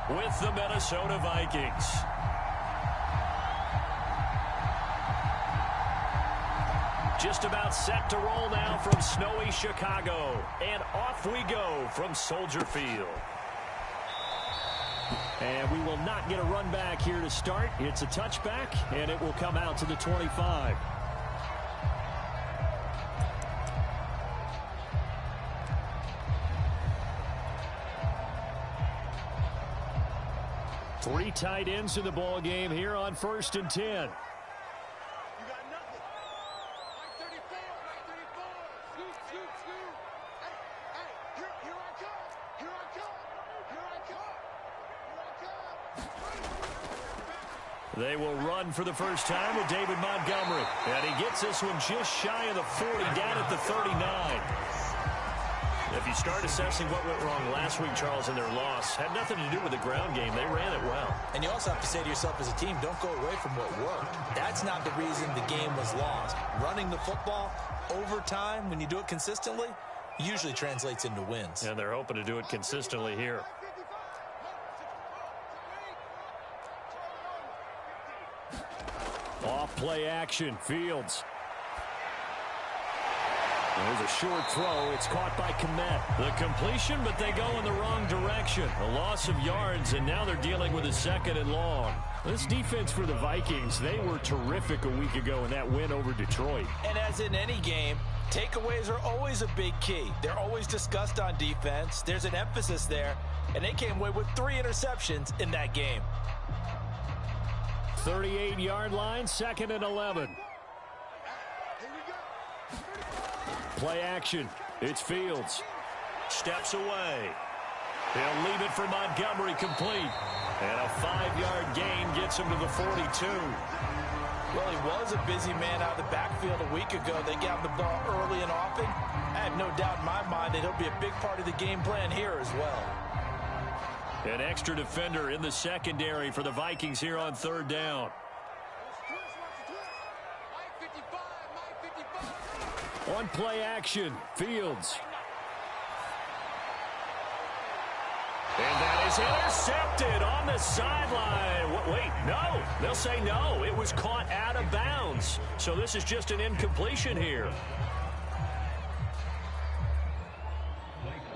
with the Minnesota Vikings. Just about set to roll now from snowy Chicago. And off we go from Soldier Field. And we will not get a run back here to start. It's a touchback, and it will come out to the 25. Three tight ends in the ball game here on 1st and 10. They will run for the first time with David Montgomery. And he gets this one just shy of the 40, down at the 39. If you start assessing what went wrong last week, Charles, in their loss, had nothing to do with the ground game. They ran it well. And you also have to say to yourself as a team, don't go away from what worked. That's not the reason the game was lost. Running the football over time, when you do it consistently, usually translates into wins. And they're hoping to do it consistently here. Off play action, Fields. There's a short throw. It's caught by Kmet. The completion, but they go in the wrong direction. A loss of yards, and now they're dealing with a 2nd and long. This defense for the Vikings, they were terrific a week ago in that win over Detroit. And as in any game, takeaways are always a big key. They're always discussed on defense. There's an emphasis there, and they came away with 3 interceptions in that game. 38-yard line, 2nd and 11. Play action. It's Fields. Steps away. He'll leave it for Montgomery, complete. And a 5-yard gain gets him to the 42. Well, he was a busy man out of the backfield a week ago. They got the ball early and often. I have no doubt in my mind that he'll be a big part of the game plan here as well. An extra defender in the secondary for the Vikings here on 3rd down. On play action, Fields. And that is intercepted on the sideline. Wait, no. They'll say no. It was caught out of bounds. So this is just an incompletion here.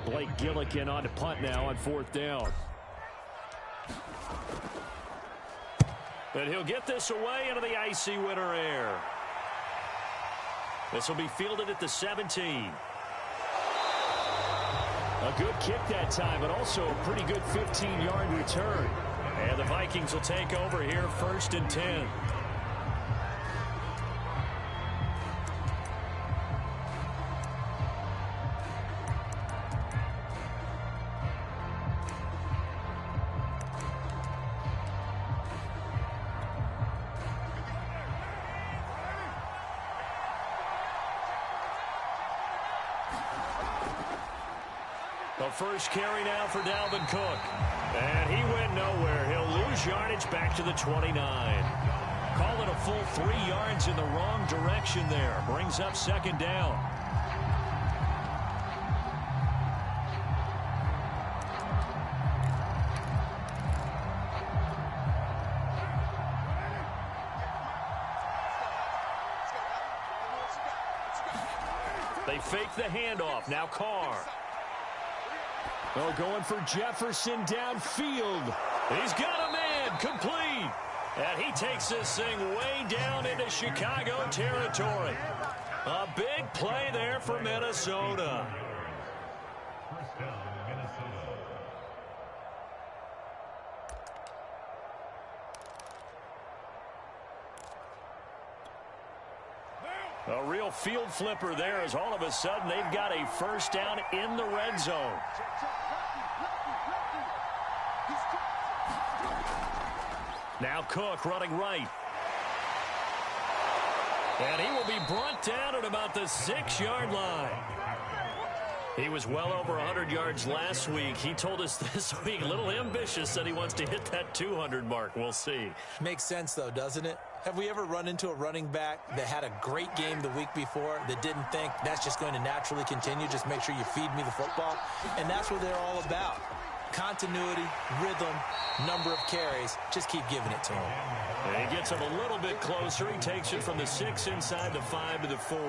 Blake Gillikin on to punt now on 4th down. But he'll get this away into the icy winter air. This will be fielded at the 17. A good kick that time, but also a pretty good 15-yard return. And the Vikings will take over here 1st and 10. The first carry now for Dalvin Cook. And he went nowhere. He'll lose yardage back to the 29. Call it a full 3 yards in the wrong direction there. Brings up 2nd down. They fake the handoff. Now Carr. Oh, going for Jefferson downfield. He's got a man, complete. And he takes this thing way down into Chicago territory. A big play there for Minnesota. A real field flipper there as all of a sudden they've got a 1st down in the red zone. Now Cook running right. And he will be brought down at about the 6-yard line. He was well over 100 yards last week. He told us this week, a little ambitious, that he wants to hit that 200 mark. We'll see. Makes sense, though, doesn't it? Have we ever run into a running back that had a great game the week before that didn't think that's just going to naturally continue? Just make sure you feed me the football. And that's what they're all about. Continuity, rhythm, number of carries. Just keep giving it to him. And he gets him a little bit closer. He takes it from the 6 inside the 5 to the 4.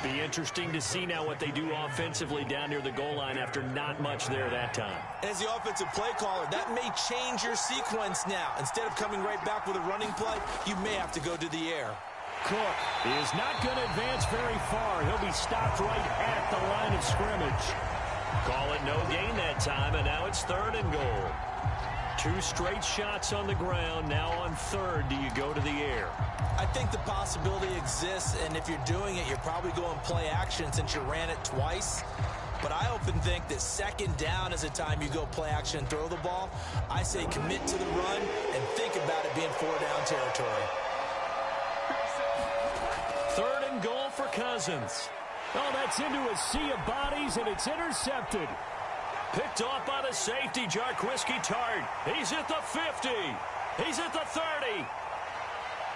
Be interesting to see now what they do offensively down near the goal line after not much there that time. As the offensive play caller, that may change your sequence now. Instead of coming right back with a running play, you may have to go to the air. Cook is not going to advance very far. He'll be stopped right at the line of scrimmage. Call it no gain that time, and now it's 3rd and goal. 2 straight shots on the ground. Now on 3rd, do you go to the air? I think the possibility exists, and if you're doing it, you're probably going play action since you ran it twice. But I often think that 2nd down is a time you go play action and throw the ball. I say commit to the run and think about it being 4-down territory. 3rd and goal for Cousins. Oh, that's into a sea of bodies, and it's intercepted. Picked off by the safety, Jarquiski Tart. He's at the 50. He's at the 30.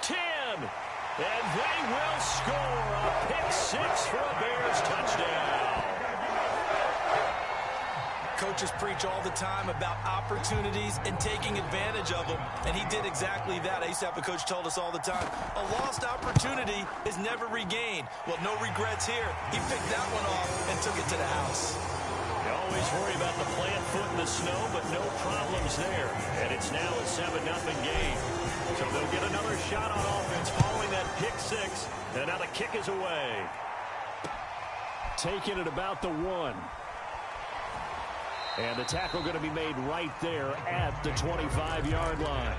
10. And they will score a pick-6 for a Bears touchdown. Coaches preach all the time about opportunities and taking advantage of them, and he did exactly that. I used to have a coach told us all the time, a lost opportunity is never regained. Well, no regrets here. He picked that one off and took it to the house. You always worry about the plant foot in the snow, but no problems there. And it's now a 7-0 game. So they'll get another shot on offense following that pick-6. And now the kick is away. Taking it about the 1. And the tackle going to be made right there at the 25-yard line.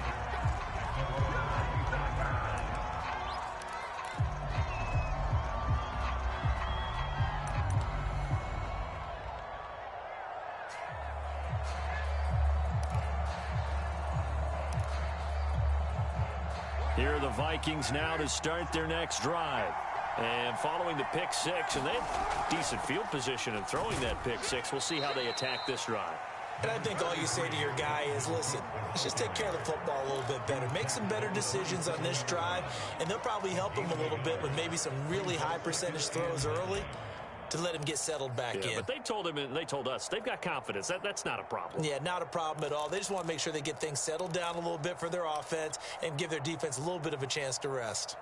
Here are the Vikings now to start their next drive. And following the pick-6, and they have decent field position in throwing that pick-6. We'll see how they attack this drive. And I think all you say to your guy is, listen, let's just take care of the football a little bit better. Make some better decisions on this drive, and they'll probably help him a little bit with maybe some really high percentage throws early to let him get settled back in. But they told him and they told us they've got confidence. That's not a problem. Yeah, not a problem at all. They just want to make sure they get things settled down a little bit for their offense and give their defense a little bit of a chance to rest.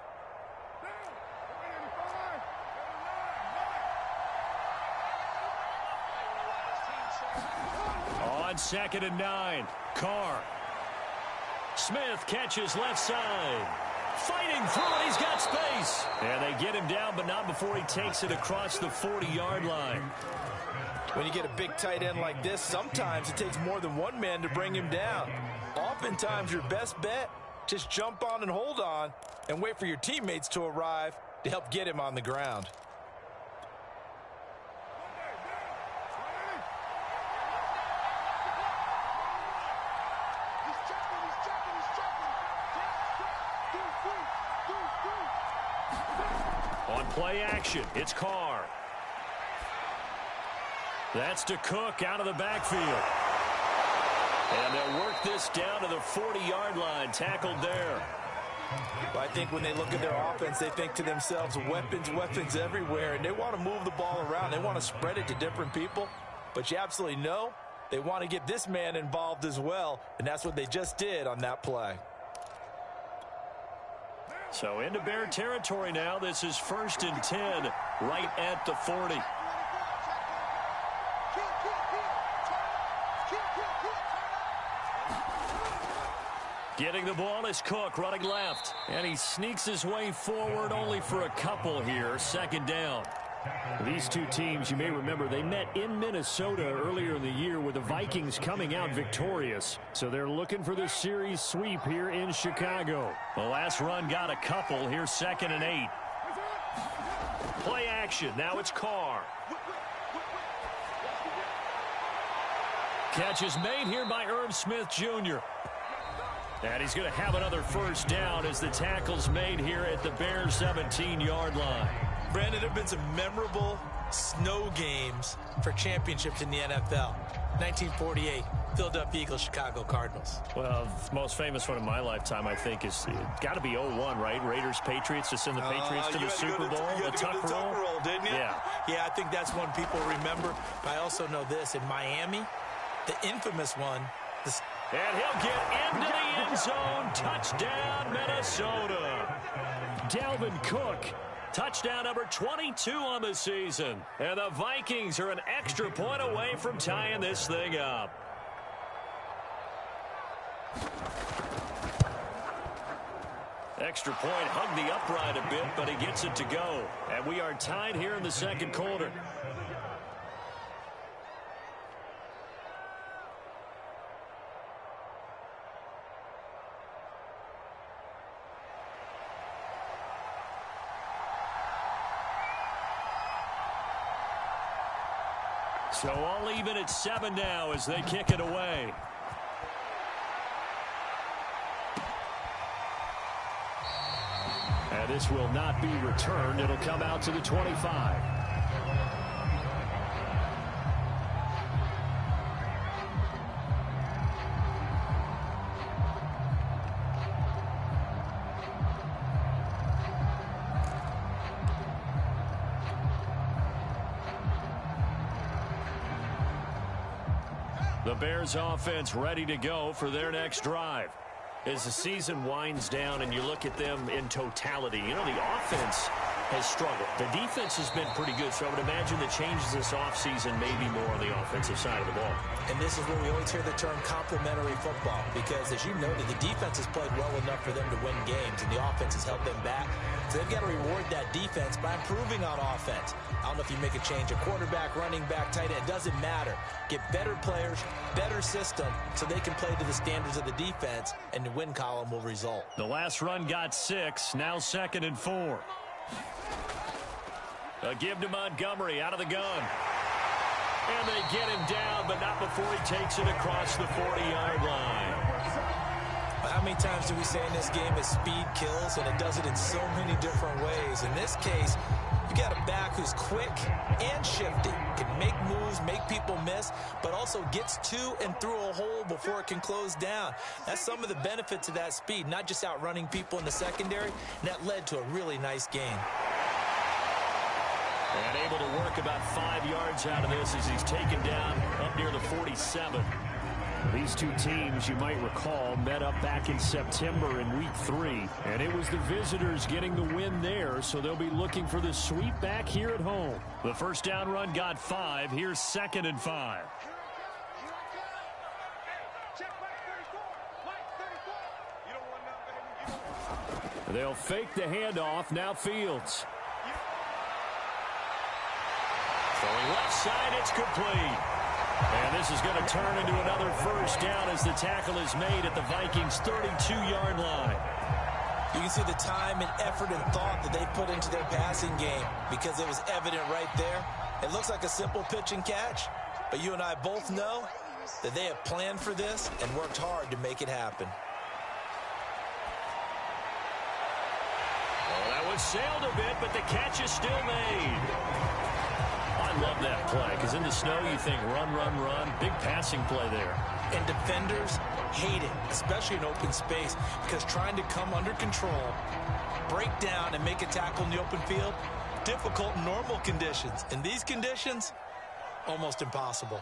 On 2nd and 9, Carr. Smith catches left side. Fighting through it, he's got space. And they get him down, but not before he takes it across the 40-yard line. When you get a big tight end like this, sometimes it takes more than one man to bring him down. Oftentimes, your best bet, just jump on and hold on and wait for your teammates to arrive to help get him on the ground. On play action, it's Carr. That's to Cook out of the backfield. And they'll work this down to the 40-yard line, tackled there. I think when they look at their offense, they think to themselves, weapons, weapons everywhere, and they want to move the ball around. They want to spread it to different people, but you absolutely know they want to get this man involved as well, and that's what they just did on that play. So into Bear territory now. This is 1st and 10, right at the 40. Getting the ball is Cook, running left. And he sneaks his way forward only for a couple here. 2nd down. These two teams, you may remember, they met in Minnesota earlier in the year with the Vikings coming out victorious. So they're looking for the series sweep here in Chicago. The last run got a couple. Here's 2nd and 8. Play action. Now it's Carr. Catch is made here by Irv Smith Jr. And he's going to have another 1st down as the tackle's made here at the Bears 17-yard line. Brandon, there have been some memorable snow games for championships in the NFL. 1948, Philadelphia Eagles, Chicago Cardinals. Well, the most famous one in my lifetime, I think, is got to be 01, right? Raiders, Patriots, to send the Patriots to the Super Bowl. The Tuck Roll, didn't you? Yeah. Yeah, I think that's one people remember. But I also know this. In Miami, The infamous one. And he'll get into the end zone. Touchdown, Minnesota. Dalvin Cook. Touchdown number 22 on the season. And the Vikings are an extra point away from tying this thing up. Extra point hugged the upright a bit, but he gets it to go. And we are tied here in the second quarter. So all even at 7 now as they kick it away. And this will not be returned. It'll come out to the 25. The Bears offense ready to go for their next drive. As the season winds down and you look at them in totality, you know, the offense has struggled. The defense has been pretty good, so I would imagine the changes this offseason may be more on the offensive side of the ball. And this is where we always hear the term complementary football, because as you noted, the defense has played well enough for them to win games, and the offense has held them back. So they've got to reward that defense by improving on offense. I don't know if you make a change, a quarterback, running back, tight end, it doesn't matter. Get better players, better system, so they can play to the standards of the defense, and the win column will result. The last run got 6, now 2nd and 4. A give to Montgomery out of the gun. And they get him down, but not before he takes it across the 40-yard line. How many times do we say in this game that speed kills, and it does it in so many different ways? In this case, you got a back who's quick and shifty, can make moves, make people miss, but also gets to and through a hole before it can close down. That's some of the benefits of that speed, not just outrunning people in the secondary, and that led to a really nice gain. And able to work about 5 yards out of this as he's taken down up near the 47. These two teams, you might recall, met up back in September in Week 3. And it was the visitors getting the win there, so they'll be looking for the sweep back here at home. The first down run got 5. Here's 2nd and 5. They'll fake the handoff. Now Fields. Throwing left side, it's complete. And this is going to turn into another first down as the tackle is made at the Vikings' 32-yard line. You can see the time and effort and thought that they put into their passing game because it was evident right there. It looks like a simple pitch and catch, but you and I both know that they have planned for this and worked hard to make it happen. Well, that was sailed a bit, but the catch is still made. I love that play because in the snow you think run, run, run. Big passing play there. And defenders hate it, especially in open space, because trying to come under control, break down, and make a tackle in the open field, difficult in normal conditions. In these conditions, almost impossible.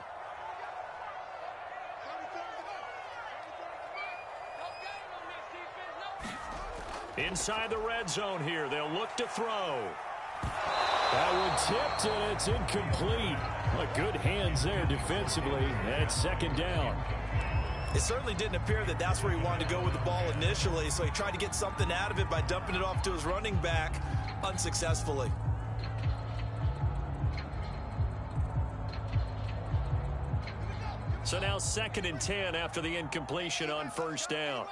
Inside the red zone here, they'll look to throw. That one tipped, and it's incomplete. But good hands there defensively at 2nd down. It certainly didn't appear that that's where he wanted to go with the ball initially, so he tried to get something out of it by dumping it off to his running back unsuccessfully. So now 2nd and 10 after the incompletion on first down.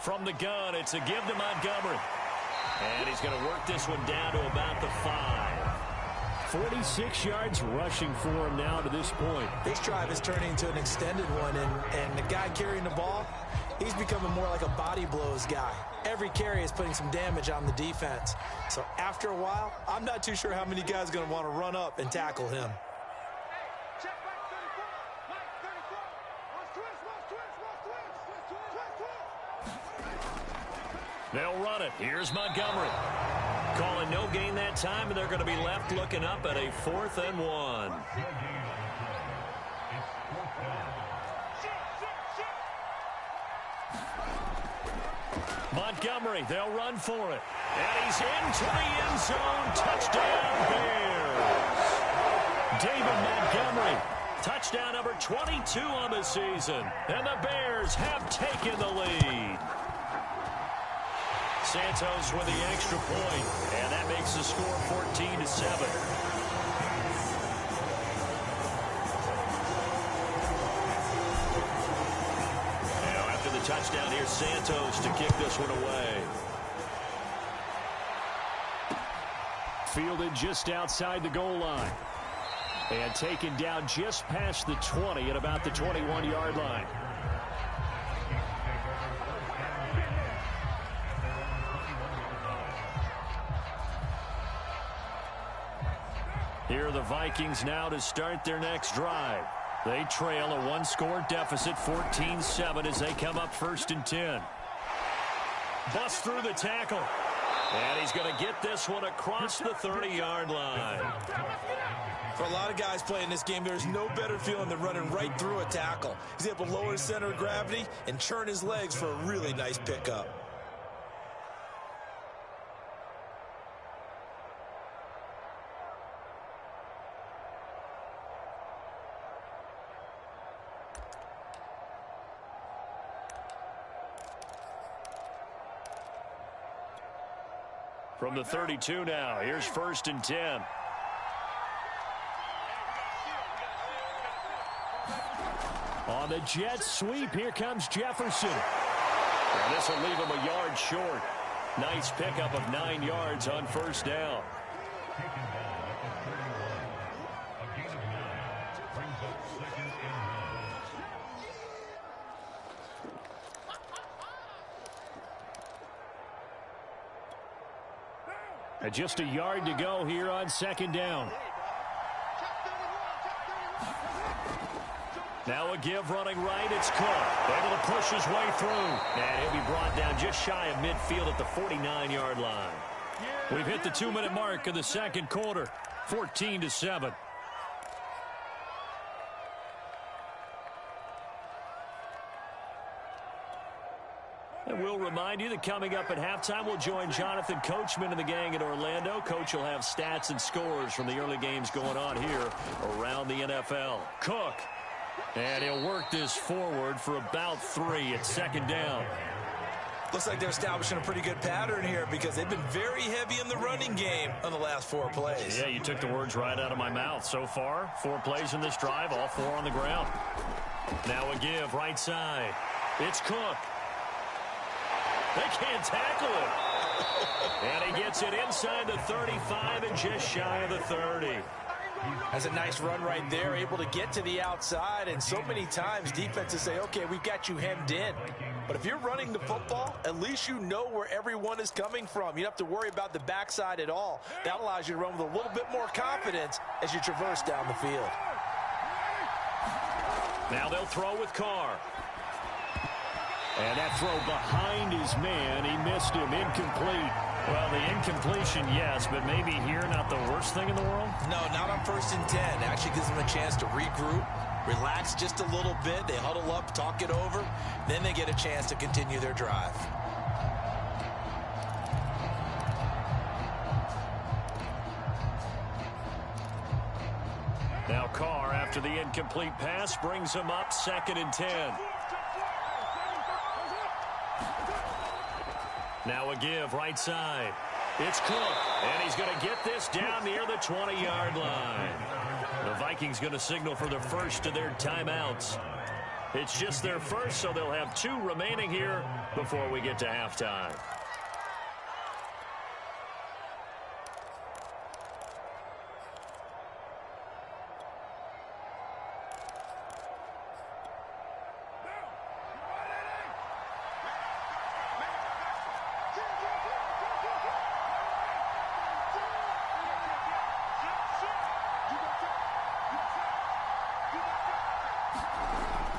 From the gun, it's a give to Montgomery. And he's going to work this one down to about the 5. 46 yards rushing for him now to this point. This drive is turning into an extended one, and the guy carrying the ball, he's becoming more like a body blows guy. Every carry is putting some damage on the defense. So after a while, I'm not too sure how many guys are going to want to run up and tackle him. They'll run it. Here's Montgomery. calling no gain that time, and they're going to be left looking up at a 4th and 1. Montgomery, they'll run for it. And he's into the end zone. Touchdown, Bears. David Montgomery, touchdown number 22 on the season. And the Bears have taken the lead. Santos with the extra point, and that makes the score 14-7. Touchdown here, Santos, to kick this one away. Fielded just outside the goal line. And taken down just past the 20 at about the 21-yard line. Here are the Vikings now to start their next drive. They trail a one-score deficit, 14-7, as they come up 1st and 10. Bust through the tackle. And he's going to get this one across the 30-yard line. For a lot of guys playing this game, there's no better feeling than running right through a tackle. He's able to lower his center of gravity and churn his legs for a really nice pickup. From the 32 now, here's 1st and 10. On the jet sweep, here comes Jefferson. And this will leave him a yard short. Nice pickup of 9 yards on 1st down. And just a yard to go here on 2nd down. Now a give running right. It's Cook. Able to push his way through. And he'll be brought down just shy of midfield at the 49-yard line. We've hit the 2-minute mark of the 2nd quarter. 14-7. And we'll remind you that coming up at halftime, we'll join Jonathan Coachman and the gang in Orlando. Coach will have stats and scores from the early games going on here around the NFL. Cook. And he'll work this forward for about 3 at 2nd down. Looks like they're establishing a pretty good pattern here because they've been very heavy in the running game on the last 4 plays. Yeah, you took the words right out of my mouth. So far, 4 plays in this drive, all 4 on the ground. Now a give right side. It's Cook. They can't tackle him. And he gets it inside the 35 and just shy of the 30. That's a nice run right there, able to get to the outside. And so many times defenses say, okay, we've got you hemmed in. But if you're running the football, at least you know where everyone is coming from. You don't have to worry about the backside at all. That allows you to run with a little bit more confidence as you traverse down the field. Now they'll throw with Carr. And that throw behind his man, he missed him, incomplete. Well, the incompletion, yes, but maybe here not the worst thing in the world? No, not on 1st and 10. Actually gives them a chance to regroup, relax just a little bit. They huddle up, talk it over. Then they get a chance to continue their drive. Now Carr, after the incomplete pass, brings him up 2nd and 10. Now a give right side. It's Cook, and he's going to get this down near the 20-yard line. The Vikings going to signal for the first of their timeouts. It's just their first, so they'll have 2 remaining here before we get to halftime.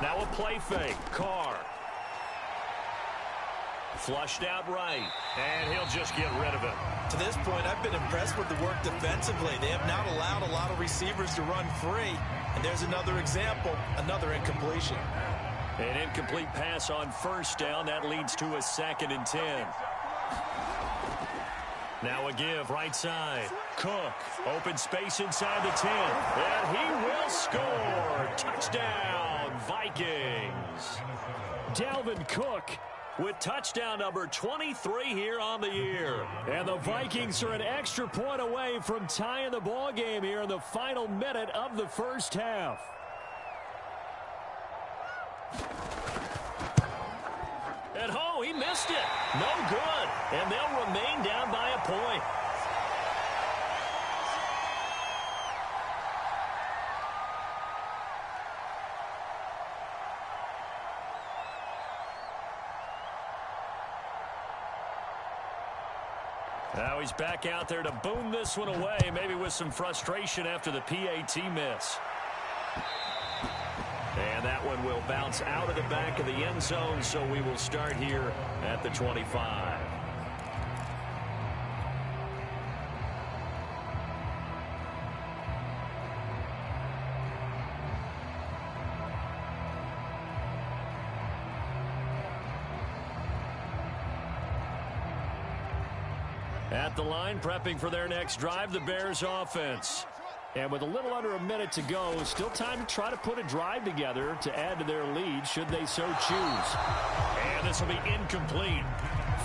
Now a play fake. Carr. Flushed out right. And he'll just get rid of it. To this point, I've been impressed with the work defensively. They have not allowed a lot of receivers to run free. And there's another example, another incompletion. An incomplete pass on first down. That leads to a 2nd and 10. Now a give right side. Cook. Open space inside the 10. And he will score. Touchdown, Vikings. Dalvin Cook with touchdown number 23 here on the year. And the Vikings are an extra point away from tying the ball game here in the final minute of the first half. And oh, he missed it. No good. And they'll remain down by a point. Now he's back out there to boom this one away, maybe with some frustration after the PAT miss. And that one will bounce out of the back of the end zone, so we will start here at the 25. At the line, prepping for their next drive, the Bears offense. And with a little under a minute to go, still time to try to put a drive together to add to their lead should they so choose. And this will be incomplete.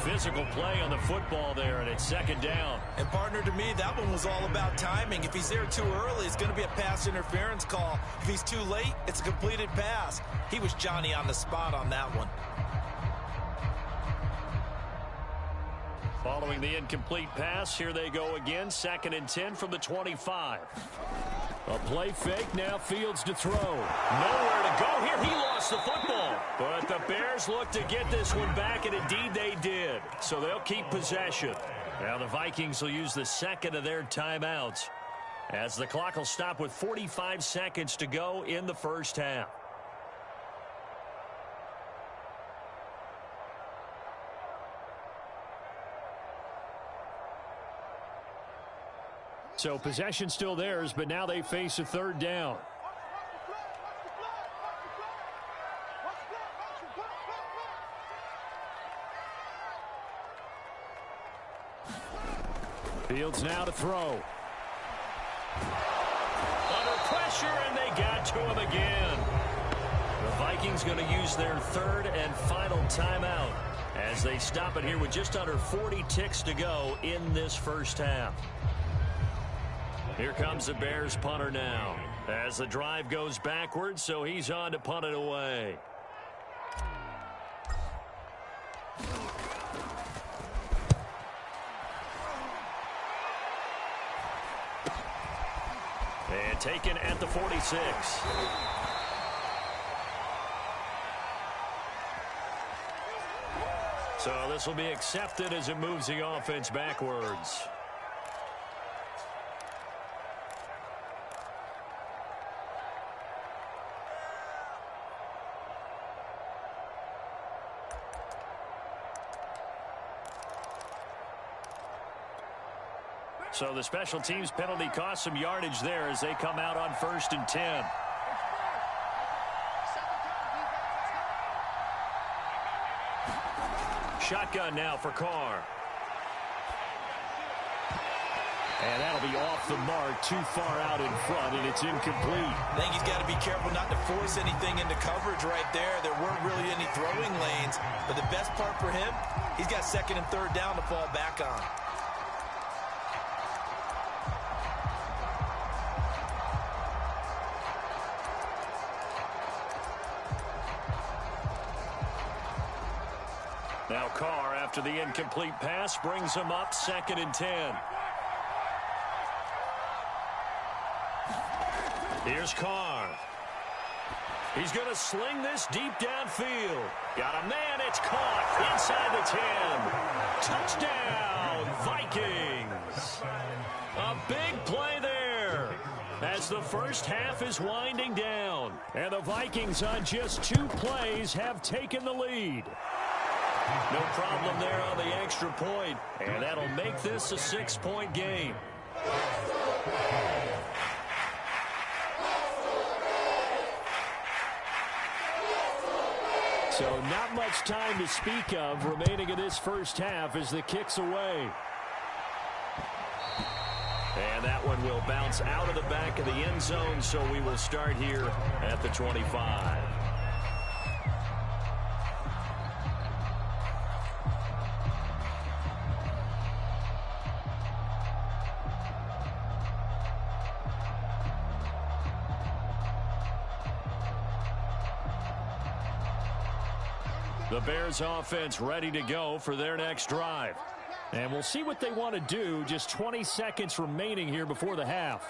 Physical play on the football there, and it's 2nd down. And partner, to me, that one was all about timing. If he's there too early, it's going to be a pass interference call. If he's too late, it's a completed pass. He was Johnny on the spot on that one. Following the incomplete pass, here they go again. 2nd and 10 from the 25. A play fake, now Fields to throw. Nowhere to go here. He lost the football. But the Bears look to get this one back, and indeed they did. So they'll keep possession. Now the Vikings will use the 2nd of their timeouts, as the clock will stop with 45 seconds to go in the first half. So possession still theirs, but now they face a 3rd down. Fields now to throw. Under pressure, and they got to him again. The Vikings going to use their 3rd and final timeout as they stop it here with just under 40 ticks to go in this first half. Here comes the Bears punter now as the drive goes backwards, so he's on to punt it away. And taken at the 46. So this will be accepted as it moves the offense backwards. So the special teams penalty cost some yardage there as they come out on 1st and 10. Shotgun now for Carr. And that'll be off the mark, too far out in front, and it's incomplete. I think he's got to be careful not to force anything into coverage right there. There weren't really any throwing lanes, but the best part for him, he's got 2nd and 3rd down to fall back on. Now Carr, after the incomplete pass, brings him up 2nd and 10. Here's Carr. He's going to sling this deep downfield. Got a man, it's caught inside the 10. Touchdown, Vikings. A big play there as the first half is winding down. And the Vikings on just 2 plays have taken the lead. No problem there on the extra point, and that'll make this a 6-point game. So not much time to speak of remaining in this first half as the kick's away. And that one will bounce out of the back of the end zone, so we will start here at the 25. The Bears offense ready to go for their next drive. And we'll see what they want to do. Just 20 seconds remaining here before the half.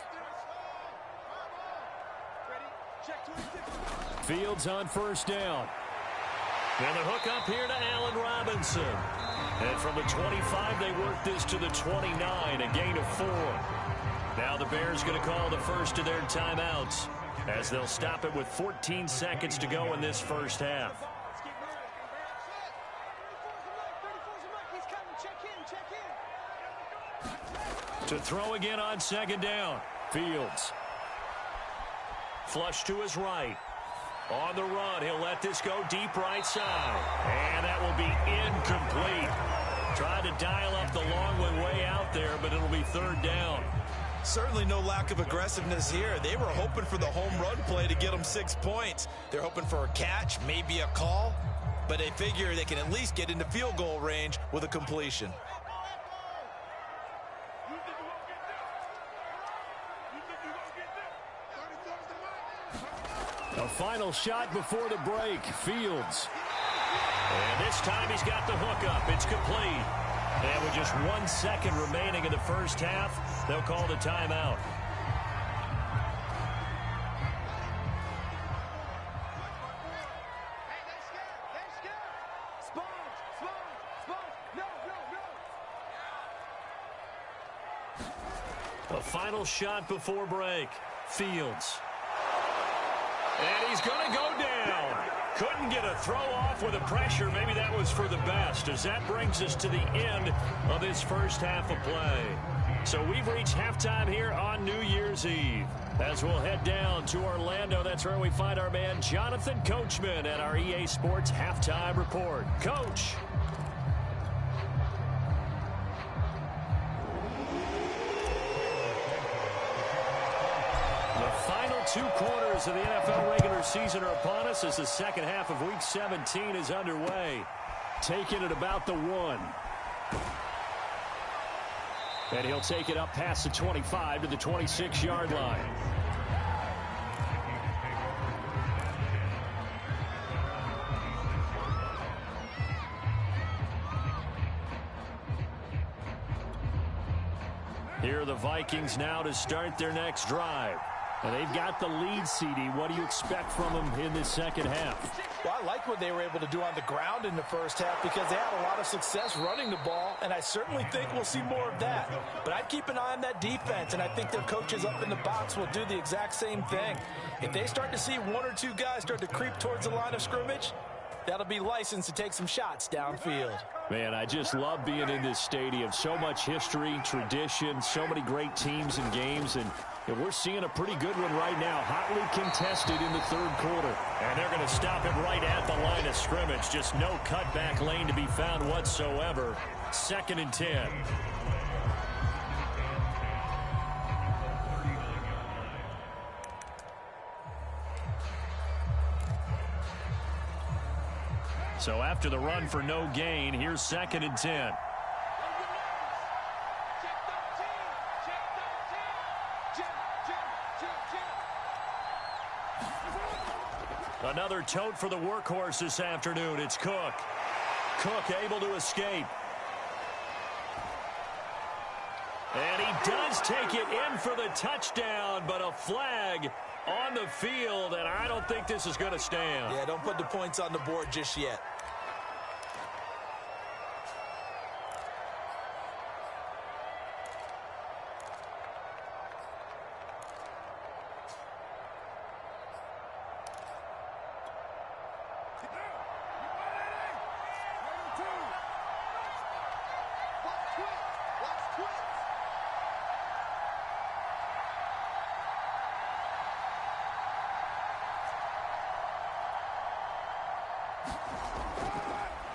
Fields on first down. And the hook up here to Allen Robinson. And from the 25, they work this to the 29, a gain of 4. Now the Bears going to call the first of their timeouts as they'll stop it with 14 seconds to go in this first half. To throw again on second down. Fields. Flush to his right. On the run, he'll let this go deep right side. And that will be incomplete. Tried to dial up the long one way out there, but it'll be third down. Certainly no lack of aggressiveness here. They were hoping for the home run play to get them 6 points. They're hoping for a catch, maybe a call, but they figure they can at least get into field goal range with a completion. A final shot before the break. Fields. And this time he's got the hook up. It's complete. And with just 1 second remaining in the first half, they'll call the timeout. A final shot before break. Fields. And he's going to go down. Couldn't get a throw off with the pressure. Maybe that was for the best, as that brings us to the end of this first half of play. So we've reached halftime here on New Year's Eve. As we'll head down to Orlando, that's where we find our man Jonathan Coachman at our EA Sports Halftime Report. Coach. The final 2 quarters of the NFL regular season are upon us as the second half of Week 17 is underway. Taking it about the 1. And he'll take it up past the 25 to the 26-yard line. Here are the Vikings now to start their next drive. And they've got the lead, CD. What do you expect from them in this second half? Well, I like what they were able to do on the ground in the first half because they had a lot of success running the ball, and I certainly think we'll see more of that. But I'd keep an eye on that defense, and I think their coaches up in the box will do the exact same thing. If they start to see 1 or 2 guys start to creep towards the line of scrimmage, that'll be licensed to take some shots downfield. Man, I just love being in this stadium. So much history, tradition, so many great teams and games, and we're seeing a pretty good one right now. Hotly contested in the third quarter. And they're going to stop it right at the line of scrimmage. Just no cutback lane to be found whatsoever. 2nd and 10. So after the run for no gain, here's 2nd and 10. Another tote for the workhorse this afternoon. It's Cook. Cook able to escape. And he does take it in for the touchdown, but a flag on the field, and I don't think this is going to stand. Yeah, don't put the points on the board just yet.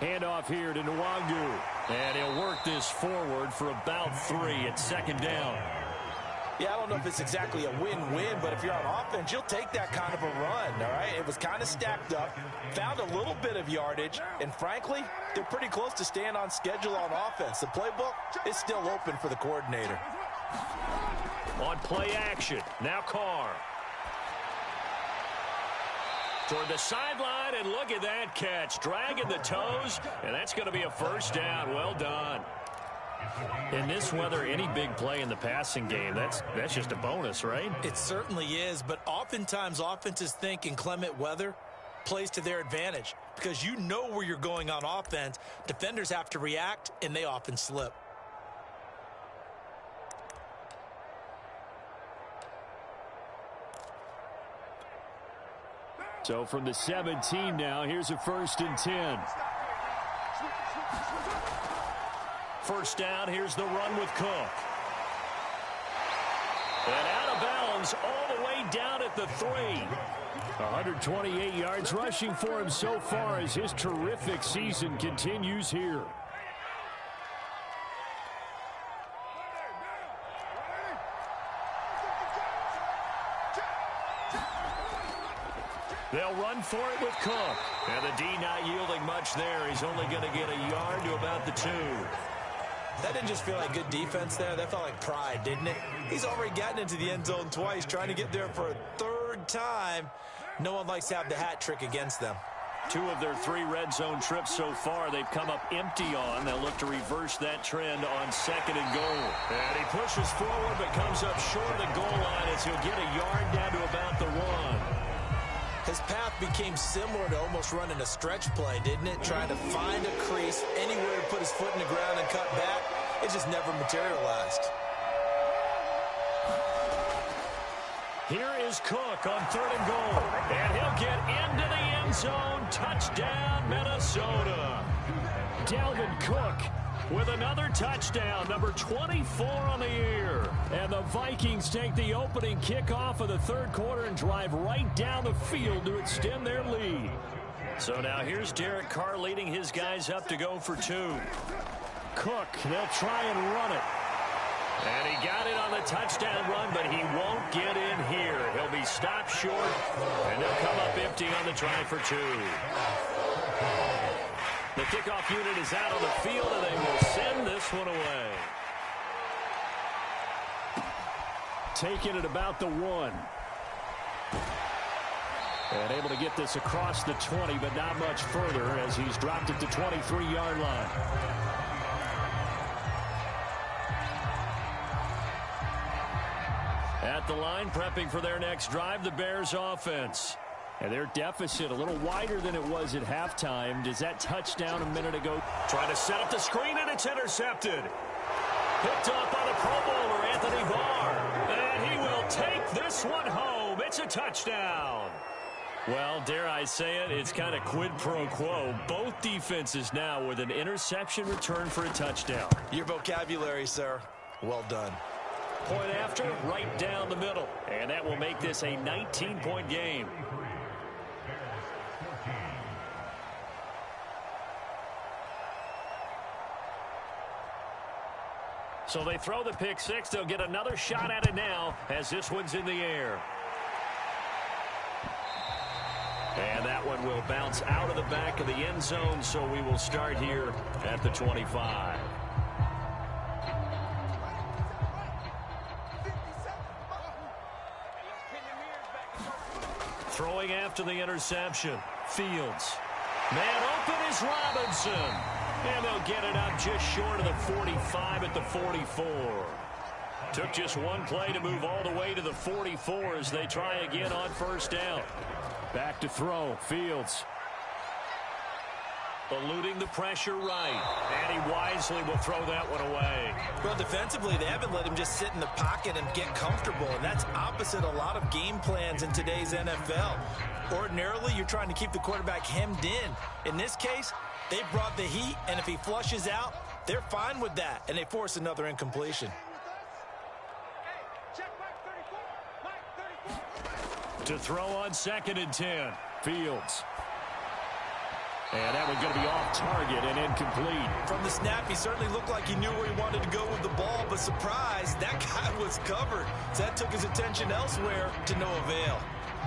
Handoff here to Nwangu. And he'll work this forward for about 3 at second down. Yeah, I don't know if it's exactly a win-win, but if you're on offense, you'll take that kind of a run, all right? It was kind of stacked up, found a little bit of yardage, and frankly, they're pretty close to staying on schedule on offense. The playbook is still open for the coordinator. On play action, now Carr. Toward the sideline, and look at that catch. Dragging the toes, and that's going to be a first down. Well done. In this weather, any big play in the passing game, that's just a bonus, right? It certainly is, but oftentimes offenses think inclement weather plays to their advantage because you know where you're going on offense. Defenders have to react, and they often slip. So from the 17 now, here's a 1st and 10. First down, here's the run with Cook. And out of bounds all the way down at the 3. 128 yards rushing for him so far as his terrific season continues here. They'll run for it with Cook. And the D not yielding much there. He's only going to get a yard to about the 2. That didn't just feel like good defense there. That felt like pride, didn't it? He's already gotten into the end zone twice, trying to get there for a 3rd time. No one likes to have the hat trick against them. 2 of their 3 red zone trips so far they've come up empty on. They'll look to reverse that trend on 2nd and goal. And he pushes forward but comes up short of the goal line as he'll get a yard down to about the 1. His path became similar to almost running a stretch play, didn't it? Trying to find a crease, anywhere to put his foot in the ground and cut back. It just never materialized. Here is Cook on 3rd and goal. And he'll get into the end zone. Touchdown, Minnesota. Dalvin Cook with another touchdown, number 24 on the year. And the Vikings take the opening kickoff of the 3rd quarter and drive right down the field to extend their lead. So now here's Derek Carr leading his guys up to go for 2. Cook, they'll try and run it. And he got it on the touchdown run, but he won't get in here. He'll be stopped short, and they'll come up empty on the try for 2. The kickoff unit is out on the field, and they will send this one away. Taking it about the 1. And able to get this across the 20, but not much further as he's dropped it to 23-yard line. At the line, prepping for their next drive, the Bears offense. And their deficit a little wider than it was at halftime. Does that touchdown a minute ago? Trying to set up the screen, and it's intercepted. Picked up by the Pro Bowler, Anthony Barr. And he will take this one home. It's a touchdown. Well, dare I say it, it's kind of quid pro quo. Both defenses now with an interception return for a touchdown. Your vocabulary, sir. Well done. Point after, right down the middle. And that will make this a 19-point game. So they throw the pick 6. They'll get another shot at it now as this one's in the air. And that one will bounce out of the back of the end zone, so we will start here at the 25. Throwing after the interception. Fields. Man open is Robinson. And they'll get it up just short of the 45 at the 44. Took just one play to move all the way to the 44 as they try again on 1st down. Back to throw. Fields. Eluding the pressure right. And he wisely will throw that one away. Well, defensively, they haven't let him just sit in the pocket and get comfortable. And that's opposite a lot of game plans in today's NFL. Ordinarily, you're trying to keep the quarterback hemmed in. In this case, they brought the heat, and if he flushes out, they're fine with that, and they force another incompletion. To throw on 2nd and 10. Fields. And that one's going to be off target and incomplete. From the snap, he certainly looked like he knew where he wanted to go with the ball, but surprise, that guy was covered. So that took his attention elsewhere to no avail.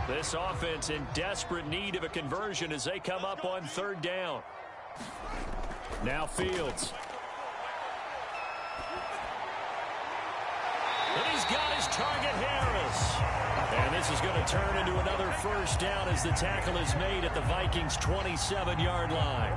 This offense in desperate need of a conversion as they come up on third down. Now Fields. And he's got his target, Harris. And this is going to turn into another first down as the tackle is made at the Vikings' 27-yard line.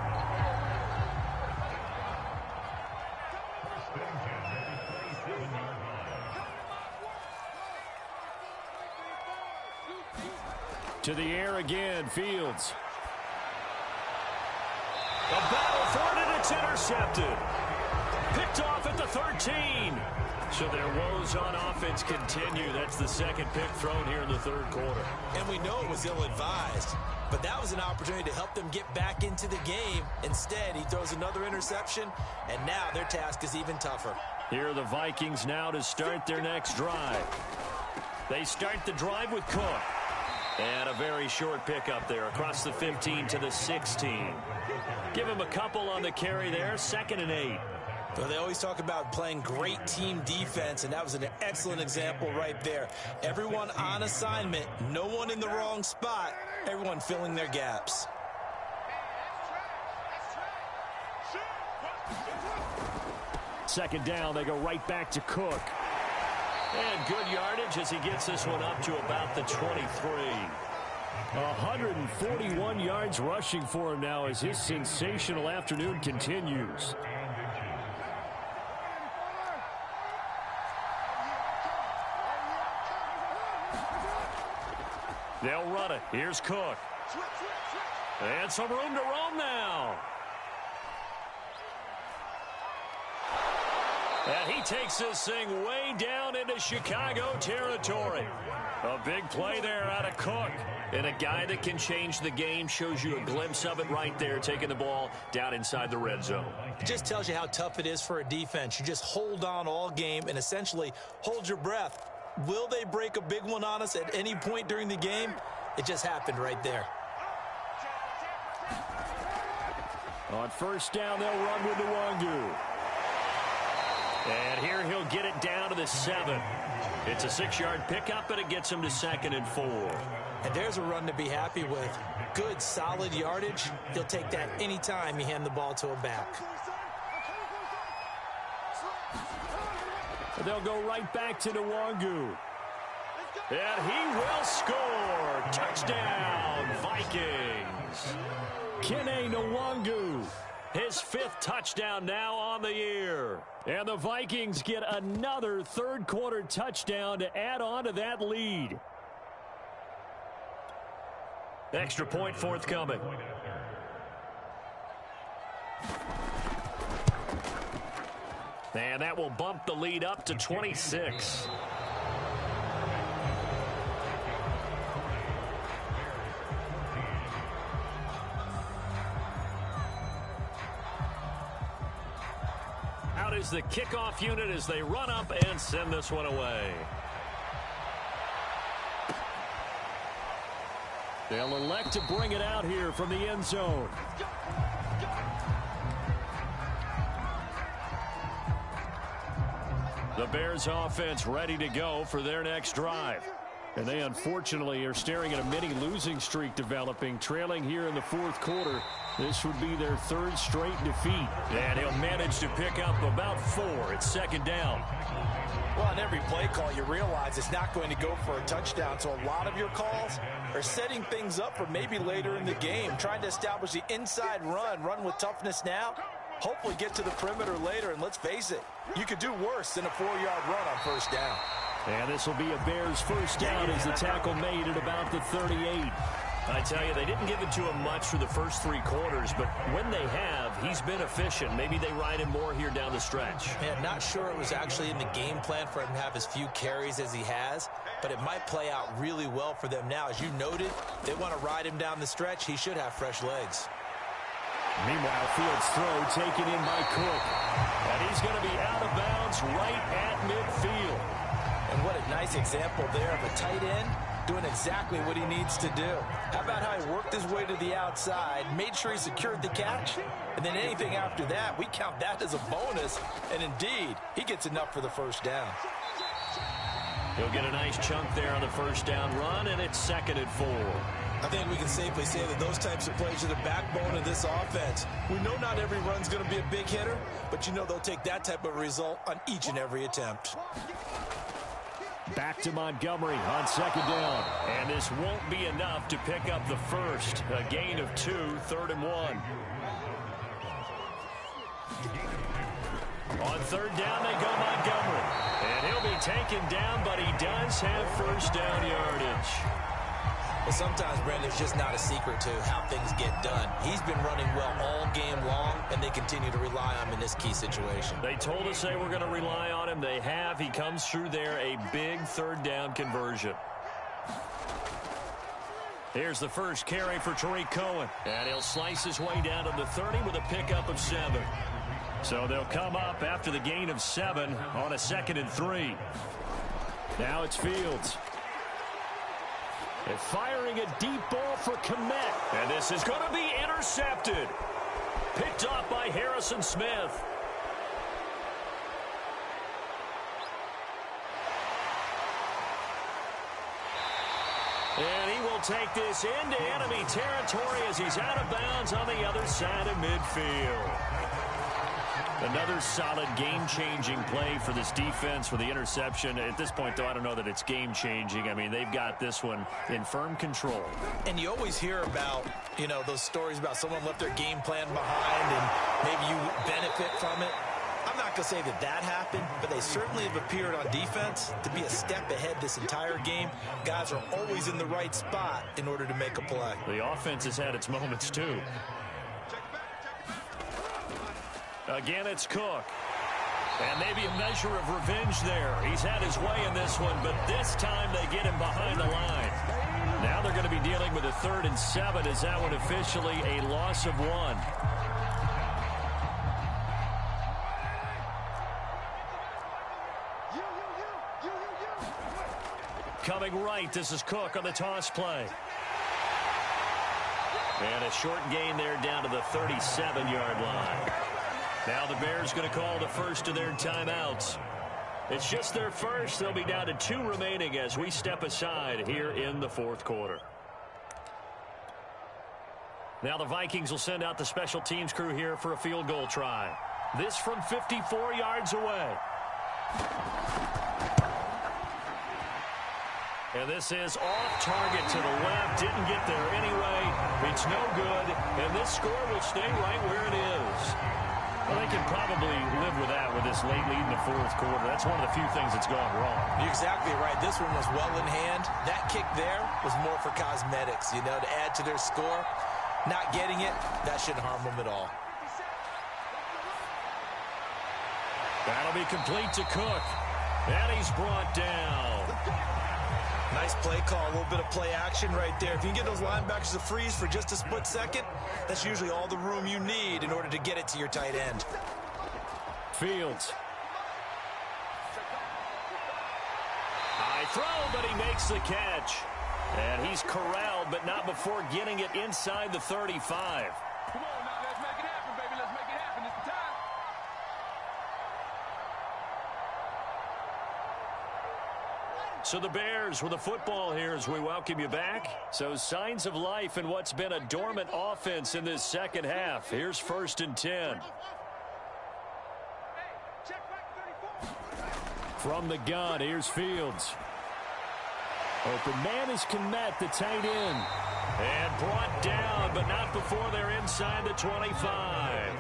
To the air again, Fields. A battle for it, and it's intercepted. Picked off at the 13. So their woes on offense continue. That's the second pick thrown here in the third quarter. And we know it was ill-advised, but that was an opportunity to help them get back into the game. Instead, he throws another interception, and now their task is even tougher. Here are the Vikings now to start their next drive. They start the drive with Cook. And a very short pickup there across the 15 to the 16. Give him a couple on the carry there, 2nd and 8. Well, they always talk about playing great team defense, and that was an excellent example right there. Everyone on assignment, no one in the wrong spot, everyone filling their gaps. Second down, they go right back to Cook. And good yardage as he gets this one up to about the 23. 141 yards rushing for him now as his sensational afternoon continues. They'll run it. Here's Cook. And some room to roam now. And he takes this thing way down into Chicago territory. A big play there out of Cook. And a guy that can change the game, shows you a glimpse of it right there, taking the ball down inside the red zone. It just tells you how tough it is for a defense. You just hold on all game and essentially hold your breath. Will they break a big one on us at any point during the game? It just happened right there. On first down, they'll run with Nwangu. And here he'll get it down to the 7. It's a 6-yard pickup, and it gets him to 2nd and 4. And there's a run to be happy with. Good, solid yardage. He'll take that anytime you hand the ball to a back. They'll go right back to Nwangu. And he will score. Touchdown, Vikings. Kene Nwangu. His 5th touchdown now on the year. And the Vikings get another third-quarter touchdown to add on to that lead. Extra point forthcoming. And that will bump the lead up to 26. Out is the kickoff unit as they run up and send this one away. They'll elect to bring it out here from the end zone. The Bears offense ready to go for their next drive. And they unfortunately are staring at a mini losing streak developing, trailing here in the fourth quarter. This would be their 3rd straight defeat. And he'll manage to pick up about 4. It's 2nd down. Well, on every play call, you realize it's not going to go for a touchdown. So a lot of your calls are setting things up for maybe later in the game, trying to establish the inside run with toughness now. Hopefully get to the perimeter later, and let's face it, you could do worse than a 4-yard run on first down. And this will be a Bears first down as the tackle made at about the 38. I tell you, they didn't give it to him much for the first 3 quarters, but when they have, he's been efficient. Maybe they ride him more here down the stretch. Yeah, not sure it was actually in the game plan for him to have as few carries as he has, but it might play out really well for them now. As you noted, they want to ride him down the stretch. He should have fresh legs. Meanwhile, Fields' throw taken in by Cook. And he's going to be out of bounds right at midfield. And what a nice example there of a tight end doing exactly what he needs to do. How about how he worked his way to the outside, made sure he secured the catch, and then anything after that, we count that as a bonus. And indeed, he gets enough for the first down. He'll get a nice chunk there on the first down run, and it's 2nd and 4. I think we can safely say that those types of plays are the backbone of this offense. We know not every run's going to be a big hitter, but you know they'll take that type of result on each and every attempt. Back to Montgomery on 2nd down. And this won't be enough to pick up the first. A gain of 2, 3rd and 1. On 3rd down, they go Montgomery. And he'll be taken down, but he does have first down yardage. Well, sometimes, Brandon, it's just not a secret to how things get done. He's been running well all game long, and they continue to rely on him in this key situation. They told us they were going to rely on him. They have. He comes through there, a big 3rd down conversion. Here's the first carry for Tariq Cohen. And he'll slice his way down to the 30 with a pickup of 7. So they'll come up after the gain of 7 on a 2nd and 3. Now it's Fields. And firing a deep ball for Kmet. And this is going to be intercepted. Picked off by Harrison Smith. And he will take this into enemy territory as he's out of bounds on the other side of midfield. Another solid game-changing play for this defense for the interception. At this point, though, I don't know that it's game-changing. I mean, they've got this one in firm control. And you always hear about, you know, those stories about someone left their game plan behind and maybe you benefit from it. I'm not going to say that that happened, but they certainly have appeared on defense to be a step ahead this entire game. Guys are always in the right spot in order to make a play. The offense has had its moments, too. Again, it's Cook. And maybe a measure of revenge there. He's had his way in this one, but this time they get him behind the line. Now they're going to be dealing with a 3rd and 7. Is that one officially a loss of 1? Coming right, this is Cook on the toss play. And a short gain there down to the 37-yard line. Now the Bears going to call the first of their timeouts. It's just their first. They'll be down to 2 remaining as we step aside here in the 4th quarter. Now the Vikings will send out the special teams crew here for a field goal try. This from 54 yards away. And this is off target to the left. Didn't get there anyway. It's no good. And this score will stay right where it is. Well, they can probably live with that with this late lead in the 4th quarter. That's one of the few things that's gone wrong. You're exactly right. This one was well in hand. That kick there was more for cosmetics, you know, to add to their score. Not getting it, that shouldn't harm them at all. That'll be complete to Cook. And he's brought down. Nice play call, a little bit of play action right there. If you can get those linebackers to freeze for just a split second, that's usually all the room you need in order to get it to your tight end. Fields. High throw, but he makes the catch. And he's corralled, but not before getting it inside the 35. Come on now, let's make it happen, baby. Let's make it happen. It's the time. So the Bears with the football here as we welcome you back. So signs of life in what's been a dormant offense in this second half. Here's 1st and 10. From the gun, here's Fields. Open man is Kmet, the tight end. And brought down, but not before they're inside the 25.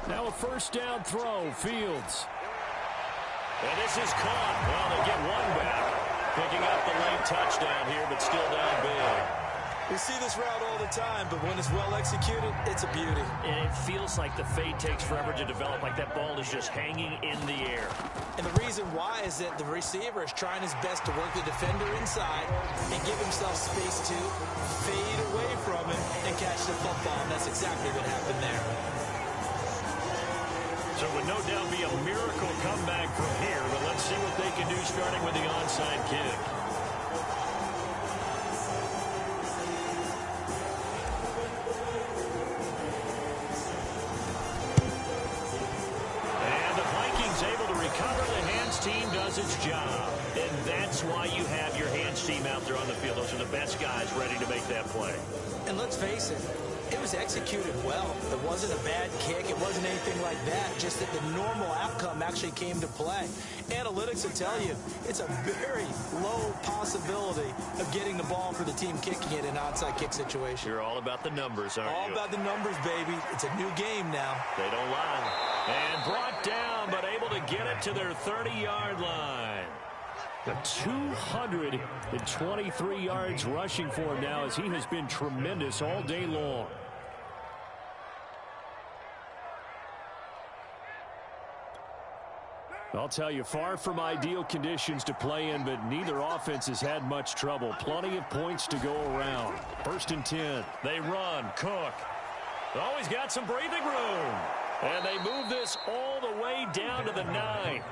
Now a 1st down throw, Fields. And this is caught. Well, they get one back. Picking up the late touchdown here, but still down big. We see this route all the time, but when it's well executed, it's a beauty. And it feels like the fade takes forever to develop, like that ball is just hanging in the air. And the reason why is that the receiver is trying his best to work the defender inside and give himself space to fade away from him and catch the football. And that's exactly what happened there. So it would no doubt be a miracle comeback from here, but let's see what they can do starting with the onside kick. Team does its job, and that's why you have your hands team out there on the field. Those are the best guys ready to make that play. And let's face it, it was executed well. It wasn't a bad kick. It wasn't anything like that, just that the normal outcome actually came to play. Analytics will tell you it's a very low possibility of getting the ball for the team kicking it in an onside kick situation. You're all about the numbers, aren't you? All about the numbers, baby. It's a new game now. They don't lie. And brought down, but able to get it to their 30-yard line. The 223 yards rushing for him now, as he has been tremendous all day long. I'll tell you, far from ideal conditions to play in, but neither offense has had much trouble. Plenty of points to go around. 1st and 10. They run. Cook. Oh, he's got some breathing room. And they move this all the way down to the 9.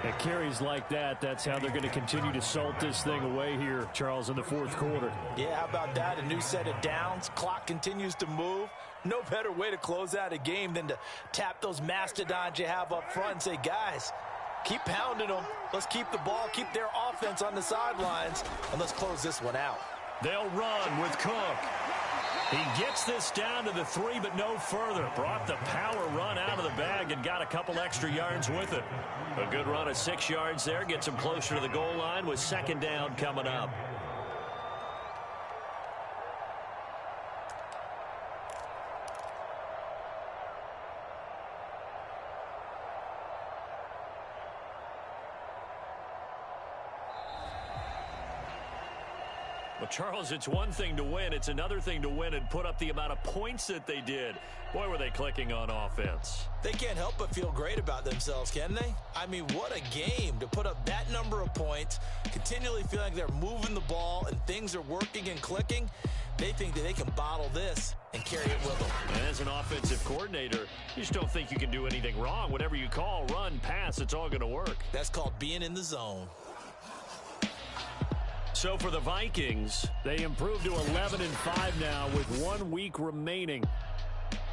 At carries like that, that's how they're going to continue to salt this thing away here, Charles, in the 4th quarter. Yeah, how about that? A new set of downs. Clock continues to move. No better way to close out a game than to tap those mastodons you have up front and say, guys, keep pounding them. Let's keep the ball, keep their offense on the sidelines, and let's close this one out. They'll run with Cook. He gets this down to the 3, but no further. Brought the power run out of the bag and got a couple extra yards with it. A good run of 6 yards there. Gets him closer to the goal line with 2nd down coming up. Well, Charles, it's one thing to win. It's another thing to win and put up the amount of points that they did. Boy, were they clicking on offense. They can't help but feel great about themselves, can they? I mean, what a game to put up that number of points, continually feeling like they're moving the ball and things are working and clicking. They think that they can bottle this and carry it with them. And as an offensive coordinator, you just don't think you can do anything wrong. Whatever you call, run, pass, it's all going to work. That's called being in the zone. So for the Vikings, they improved to 11-5 now with 1 week remaining.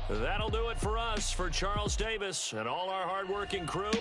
That'll do it for us. For Charles Davis and all our hardworking crew,